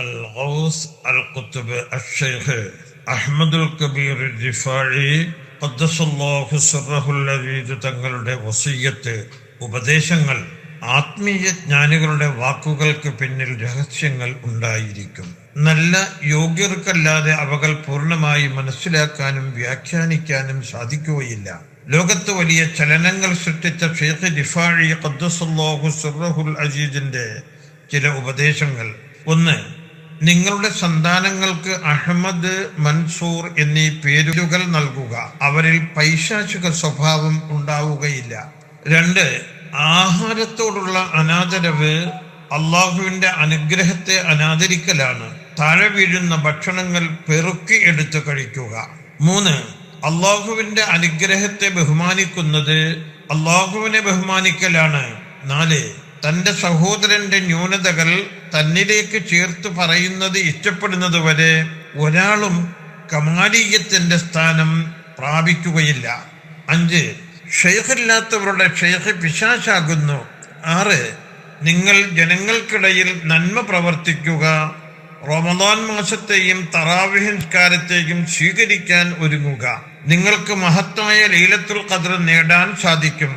الغوث القطب الشيخ أحمد الكبير الرفاعي قدس الله سره العزيز തങ്ങളുടെ വസിയ്യത്ത് ഉപദേശങ്ങൾ ആത്മീയ ജ്ഞാനികളുടെ വാക്കുകൾക്ക് പിന്നിൽ രഹസ്യങ്ങൾ ഉണ്ടായിരിക്കും. നല്ല യോഗ്യർക്കല്ലാതെ അവകൾ പൂർണ്ണമായി മനസ്സിലാക്കാനും വ്യാഖ്യാനിക്കാനും സാധിക്കുകയില്ല. ലോകത്ത് വലിയ ചലനങ്ങൾ സൃഷ്ടിച്ച ഷെയ്ഖ് റിഫാഇ ഖദ്ദസല്ലാഹു സിർറഹുൽ അസീസിന്റെ ചില ഉപദേശങ്ങൾ. ഒന്ന്, നിങ്ങളുടെ സന്താനങ്ങൾക്ക് അഹമ്മദ്, മൻസൂർ എന്നീ പേരുകൾ നൽകുക. അവരിൽ പൈശാചിക സ്വഭാവം ഉണ്ടാവുകയില്ല. രണ്ട്, ആഹാരത്തോടുള്ള അനാദരവ് അള്ളാഹുവിന്റെ അനുഗ്രഹത്തെ അനാദരിക്കലാണ്. താഴെ വീഴുന്ന ഭക്ഷണങ്ങൾ പെറുക്കി എടുത്ത് കഴിക്കുക. മൂന്ന്, അള്ളാഹുവിന്റെ അനുഗ്രഹത്തെ ബഹുമാനിക്കുന്നത് അള്ളാഹുവിനെ ബഹുമാനിക്കലാണ്. നാല്, തന്റെ സഹോദരന്റെ ന്യൂനതകൾ തന്നിലേക്ക് ചേർത്ത് പറയുന്നത് ഇഷ്ടപ്പെടുന്നത് വരെ ഒരാളും കമാലിയത്തിന്റെ സ്ഥാനം പ്രാപിക്കുകയില്ല. അഞ്ച്, ഷെയ്ഖില്ലാത്തവരുടെ ഷെയ്ഖ് പിശാചാകുന്നു. ആറ്, നിങ്ങൾ ജനങ്ങൾക്കിടയിൽ നന്മ പ്രവർത്തിക്കുക. റമദാൻ മാസത്തെയും തറാവീഹ് നിസ്കാരത്തെയും സ്വീകരിക്കാൻ ഒരുങ്ങുക. നിങ്ങൾക്ക് മഹത്തായ ലൈലത്തുൽ ഖദ്ർ നേടാൻ സാധിക്കും.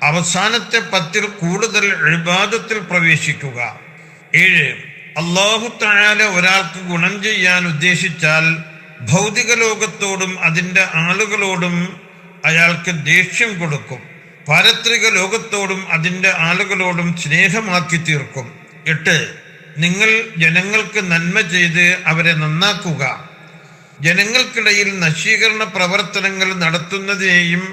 അവസാനത്തെ 10 കൂടുതൽ ഇബാദത്തിൽ പ്രവേശിക്കുക. 7, അല്ലാഹു തആല ഒരാൾക്ക് ഗുണം ചെയ്യാൻ ഉദ്ദേശിച്ചാൽ ഭൗതിക ലോകത്തോടും അതിൻ്റെ ആളുകളോടും അയാൾക്ക് ദേഷ്യം കൊടുക്കും. പാരത്രിക ലോകത്തോടും അതിൻ്റെ ആളുകളോടും സ്നേഹമാക്കി തീർക്കും. 8, നിങ്ങൾ ജനങ്ങൾക്ക് നന്മ ചെയ്ത് അവരെ നന്നാക്കുക. ജനങ്ങൾക്കിടയിൽ നശീകരണ പ്രവർത്തനങ്ങൾ നടത്തുന്നതിനെയും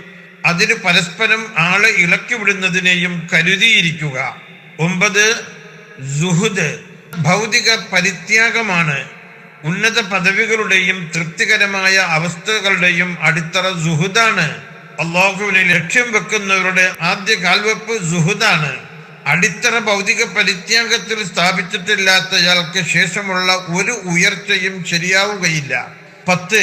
അതിന് പരസ്പരം ആളെ ഇളക്കി വിടുന്നതിനെയും കരുതിയിരിക്കുക. 9, സുഹുദ് ഭൗതിക പരിത്യാഗമാണ്. ഉന്നത പദവികളുടെയും തൃപ്തികരമായ അവസ്ഥകളുടെയും അടിത്തറ സുഹുദാണ്. അള്ളാഹുവിനെ ലക്ഷ്യം വെക്കുന്നവരുടെ ആദ്യ കാൽവെപ്പ് സുഹുദാണ്. അടിത്തറ ഭൗതിക പരിത്യാഗത്തിൽ സ്ഥാപിച്ചിട്ടില്ലാത്തയാൾക്ക് ശേഷമുള്ള ഒരു ഉയർച്ചയും ശരിയാവുകയില്ല. 10,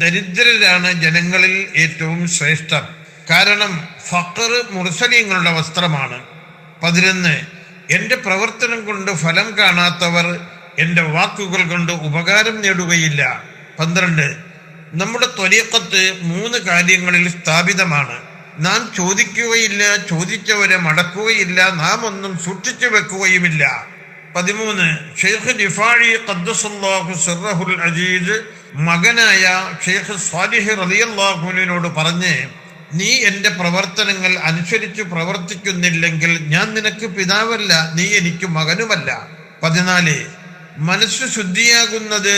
ദരിദ്രരാണ് ജനങ്ങളിൽ ഏറ്റവും ശ്രേഷ്ഠർ. കാരണം ഫഖർ മുർസലീങ്ങളുടെ വസ്ത്രമാണ്. 11, എൻ്റെ പ്രവർത്തനം കൊണ്ട് ഫലം കാണാത്തവർ എൻ്റെ വാക്കുകൾ കൊണ്ട് ഉപകാരം നേടുകയില്ല. 12, നമ്മുടെ ത്വരീഖത്ത് 3 കാര്യങ്ങളിൽ സ്ഥാപിതമാണ്. നാം ചോദിക്കുകയില്ല, ചോദിച്ചവരെ മടക്കുകയില്ല, നാം ഒന്നും സൂക്ഷിച്ചു വെക്കുകയുമില്ല. 13, ഷെയ്ഖ് റിഫാഇ ഖദ്ദസല്ലാഹു സിർറഹുൽ അസീസ് മകനായ ഷെയ്ഖ് സ്വാലിഹ് റളിയല്ലാഹു അൻഹുവിനോട് പറഞ്ഞ്, നീ എൻ്റെ പ്രവർത്തനങ്ങൾ അനുസരിച്ച് പ്രവർത്തിക്കുന്നില്ലെങ്കിൽ ഞാൻ നിനക്ക് പിതാവല്ല, നീ എനിക്ക് മകനുമല്ല. 14, മനസ്സ് ശുദ്ധിയാകുന്നത്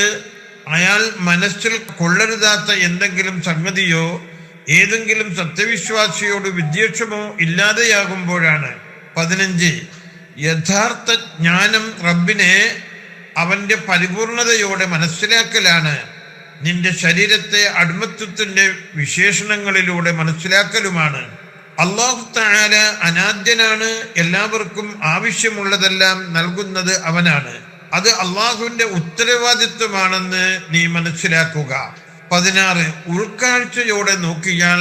അയാൾ മനസ്സിൽ കൊള്ളരുതാത്ത എന്തെങ്കിലും സംഗതിയോ ഏതെങ്കിലും സത്യവിശ്വാസിയോട് വിദ്വേഷമോ ഇല്ലാതെയാകുമ്പോഴാണ്. 15, യഥാർത്ഥ ജ്ഞാനം റബ്ബിനെ അവന്റെ പരിപൂർണതയോടെ മനസ്സിലാക്കലാണ്. നിന്റെ ശരീരത്തെ അടിമത്വത്തിന്റെ വിശേഷണങ്ങളിലൂടെ മനസ്സിലാക്കലുമാണ്. അല്ലാഹു തആല അനാദ്യനാണ്. എല്ലാവർക്കും ആവശ്യമുള്ളതെല്ലാം നൽകുന്നത് അവനാണ്. അത് അള്ളാഹുവിന്റെ ഉത്തരവാദിത്വമാണെന്ന് നീ മനസ്സിലാക്കുക. 16, ഉൾക്കാഴ്ചയോടെ നോക്കിയാൽ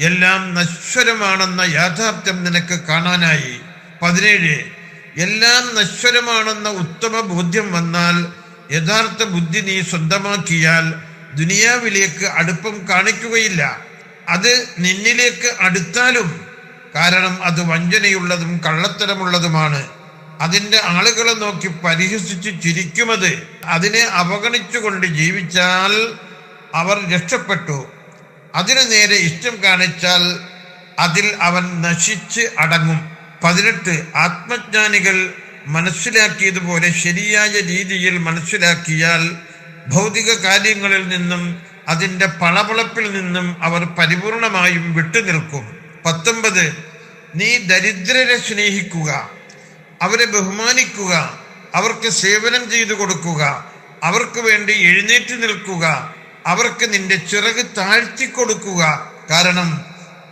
എല്ലാം നശ്വരമാണെന്ന യാഥാർത്ഥ്യം നിനക്ക് കാണാനായി. 17, എല്ലാം നശ്വരമാണെന്ന ഉത്തമ ബോധ്യം വന്നാൽ യഥാർത്ഥ ബുദ്ധി നീ സ്വന്തമാക്കിയാൽ ദുനിയാവിലേക്ക് അടുപ്പം കാണിക്കുകയില്ല. അത് നിന്നിലേക്ക് അടുത്താലും, കാരണം അത് വഞ്ചനയുള്ളതും കള്ളത്തരമുള്ളതുമാണ്. അതിൻ്റെ ആളുകളെ നോക്കി പരിഹസിച്ച് ചിരിക്കുമത്. അതിനെ അവഗണിച്ചുകൊണ്ട് ജീവിച്ചാൽ അവർ രക്ഷപ്പെട്ടു. അതിനു നേരെ ഇഷ്ടം കാണിച്ചാൽ അതിൽ അവൻ നശിച്ച് അടങ്ങും. 18, ആത്മജ്ഞാനികൾ മനസ്സിലാക്കിയതുപോലെ ശരിയായ രീതിയിൽ മനസ്സിലാക്കിയാൽ ഭൗതിക കാര്യങ്ങളിൽ നിന്നും അതിൻ്റെ പളപളപ്പിൽ നിന്നും അവർ പരിപൂർണമായും വിട്ടുനിൽക്കും. 19, നീ ദരിദ്രരെ സ്നേഹിക്കുക, അവരെ ബഹുമാനിക്കുക, അവർക്ക് സേവനം ചെയ്തു കൊടുക്കുക, അവർക്ക് വേണ്ടി എഴുന്നേറ്റ് നിൽക്കുക, അവർക്ക് നിന്റെ ചിറക് താഴ്ത്തിക്കൊടുക്കുക. കാരണം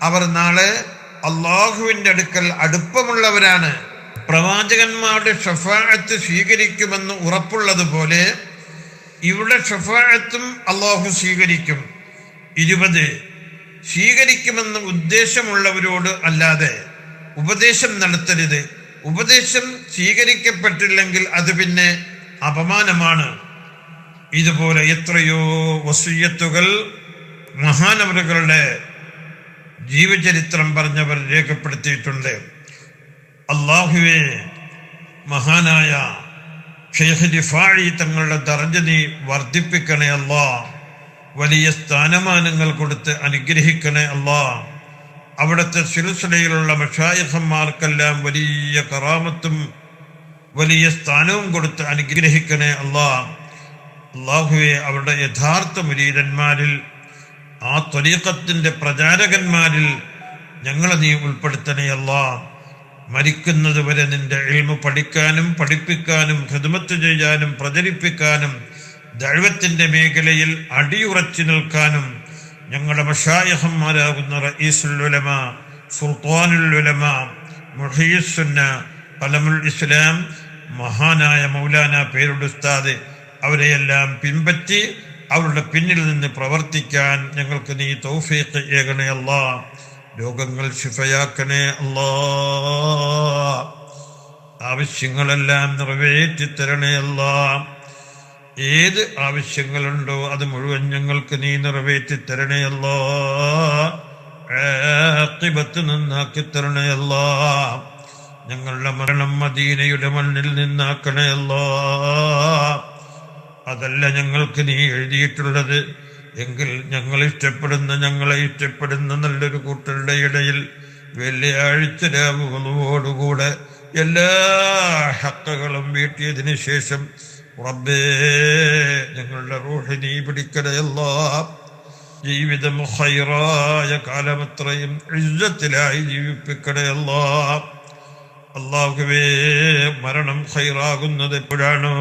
അവർ നാളെ അള്ളാഹുവിൻ്റെ അടുക്കൽ അടുപ്പമുള്ളവരാണ്. പ്രവാചകന്മാരുടെ ഷഫാഅത്ത് സ്വീകരിക്കുമെന്ന് ഉറപ്പുള്ളതുപോലെ ഇവിടെ ഷഫാഅത്തും അള്ളാഹു സ്വീകരിക്കും. 20, സ്വീകരിക്കുമെന്ന് ഉദ്ദേശമുള്ളവരോട് അല്ലാതെ ഉപദേശം നടത്തരുത്. ഉപദേശം സ്വീകരിക്കപ്പെട്ടില്ലെങ്കിൽ അത് പിന്നെ അപമാനമാണ്. ഇതുപോലെ എത്രയോ വസിയ്യത്തുകൾ മഹാനവറുകളുടെ ജീവചരിത്രം പറഞ്ഞവർ രേഖപ്പെടുത്തിയിട്ടുണ്ട്. അല്ലാഹുവേ, മഹാനായ ഷെയ്ഖ് റിഫാഈ തങ്ങളുടെ ദർജ നീ വർദ്ധിപ്പിക്കണേ അല്ലാ. വലിയ സ്ഥാനമാനങ്ങൾ കൊടുത്ത് അനുഗ്രഹിക്കണേ അല്ലാ. അവിടുത്തെ സിൽസിലയിലുള്ള മശായിഖന്മാർക്കെല്ലാം വലിയ കറാമത്തും വലിയ സ്ഥാനവും കൊടുത്ത് അനുഗ്രഹിക്കണേ അല്ലാ. അല്ലാഹുവേ, അവരുടെ യഥാർത്ഥ മുരീദന്മാരിൽ, ആ ത്വരീഖത്തിന്റെ പ്രചാരകന്മാരിൽ ഞങ്ങളെ നീ ഉൾപ്പെടുത്തണേ അല്ലാ. മരിക്കുന്നത് വരെ നിന്റെ ഇൽമു പഠിക്കാനും പഠിപ്പിക്കാനും ഖിദ്മത്ത് ചെയ്യാനും പ്രചരിപ്പിക്കാനും ദഅവത്തിന്റെ മേഖലയിൽ അടിയുറച്ചു നിൽക്കാനും ഞങ്ങളുടെ മശായിഖന്മാരാകുന്ന റഈസുൽ ഉലമ, സുൽത്താനുൽ ഉലമ, മുഹ്യിസ് സുന്ന, ഖലമുൽ ഇസ്ലാം, മഹാനായ മൗലാന പേരുടെ ഉസ്താദ്, അവരെയെല്ലാം പിൻപറ്റി അവരുടെ പിന്നിൽ നിന്ന് പ്രവർത്തിക്കാൻ ഞങ്ങൾക്ക് നീ തൗഫീഖ് ഏകണേ അല്ലാ. രോഗങ്ങൾ ശിഫയാക്കണേ അല്ലാ. ആവശ്യങ്ങളെല്ലാം നിറവേറ്റി തരണേ അല്ലാ. ഏത് ആവശ്യങ്ങളുണ്ടോ അത് മുഴുവൻ ഞങ്ങൾക്ക് നീ നിറവേറ്റി തരണേ അല്ലാ. ആഖിബത്ത് നന്നാക്കി തരണേ അല്ലാ. ഞങ്ങളുടെ മരണം മദീനയുടെ മണ്ണിൽ നിന്നാക്കണേ അല്ലാ. അതല്ല ഞങ്ങൾക്ക് നീ എഴുതിയിട്ടുള്ളത് എങ്കിൽ ഞങ്ങളെ ഇഷ്ടപ്പെടുന്ന നല്ലൊരു കൂട്ടരുടെ ഇടയിൽ വെള്ളിയാഴ്ച രാവുകളോടുകൂടെ എല്ലാ ഹക്കുകളും വീട്ടിയതിന് ശേഷം റബ്ബേ, ഞങ്ങളുടെ റൂഹ് നീ പിടിക്കണേ അല്ലാ. ജീവിതം ഖൈറായ കാലമത്രയും ഇസ്സത്തിലായി ജീവിപ്പിക്കണേ അല്ലാ. അല്ലാഹുവേ, മരണം ഖൈറാകുന്നത് എപ്പോഴാണോ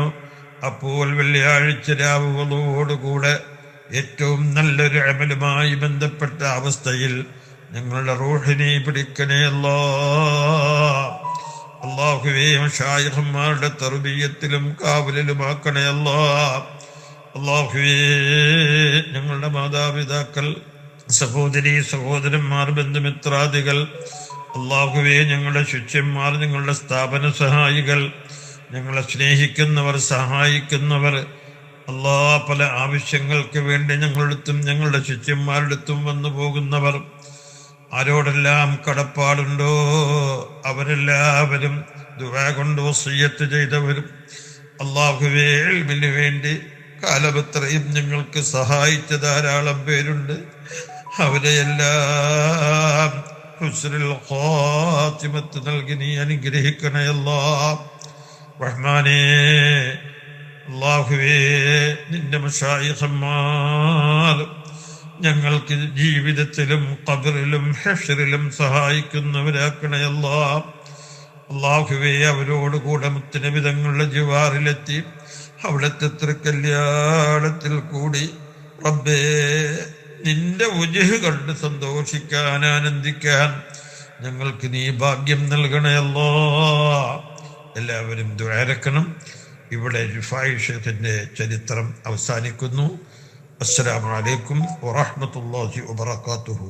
അപ്പോൾ വെള്ളിയാഴ്ച രാവുകളോടുകൂടെ ഏറ്റവും നല്ലൊരു അമലുമായി ബന്ധപ്പെട്ട അവസ്ഥയിൽ ഞങ്ങളുടെ റൂഹിനെ പിടിക്കണേ അല്ലാ. അല്ലാഹുവേ, മശായിഖന്മാരുടെ തർബിയത്തിലും കാവലിലുമാക്കണേ അല്ലാ. അല്ലാഹുവേ, ഞങ്ങളുടെ മാതാപിതാക്കൾ, സഹോദരീ സഹോദരന്മാർ, ബന്ധുമിത്രാദികൾ, അല്ലാഹുവേ, ഞങ്ങളുടെ ശിഷ്യന്മാർ, ഞങ്ങളുടെ സ്ഥാപന സഹായികൾ, ഞങ്ങളെ സ്നേഹിക്കുന്നവർ, സഹായിക്കുന്നവർ, അല്ലാ, പല ആവശ്യങ്ങൾക്ക് വേണ്ടി ഞങ്ങളടുത്തും ഞങ്ങളുടെ ശിഷ്യന്മാരടുത്തും വന്നു പോകുന്നവർ, ആരോടെല്ലാം കടപ്പാടുണ്ടോ അവരെല്ലാവരും ദുആ കൊണ്ട് വസിയ്യത്ത് ചെയ്തവരും, അല്ലാഹുവേ, ഇൽമിന് വേണ്ടി കാലമത്രയും ഞങ്ങൾക്ക് സഹായിച്ച ധാരാളം പേരുണ്ട്. അവരെയെല്ലാം ഹുസ്നുൽ ഖാതിമത്ത് നൽകി നീ അനുഗ്രഹിക്കണേ അല്ലാ. റഹ്മാനേ, അല്ലാഹുവേ, നിന്റെ മശായിഖന്മാർ ഞങ്ങൾക്ക് ജീവിതത്തിലും ഖബറിലും ഹശ്റിലും സഹായിക്കുന്നവരാക്കണേ അല്ലാ. അല്ലാഹുവേ, അവരോടുകൂടെ മുത്തുനബി തങ്ങളുടെ ജിവാറിലെത്തി അവിടുത്തെ തൃക്കല്യാണത്തിൽ കൂടി റബ്ബേ, നിന്റെ വജ്ഹ് കണ്ട് സന്തോഷിക്കാൻ, ആനന്ദിക്കാൻ ഞങ്ങൾക്ക് നീ ഭാഗ്യം നൽകണേ അല്ലാ. എല്ലാവരും ദുആരക്കണം. ഇവിടെ റിഫായി ഷെയ്ഖിന്റെ ചരിത്രം അവസാനിക്കുന്നു. അസ്സലാമു അലൈക്കും വറഹ്മത്തുള്ളാഹി വബറകാതുഹു.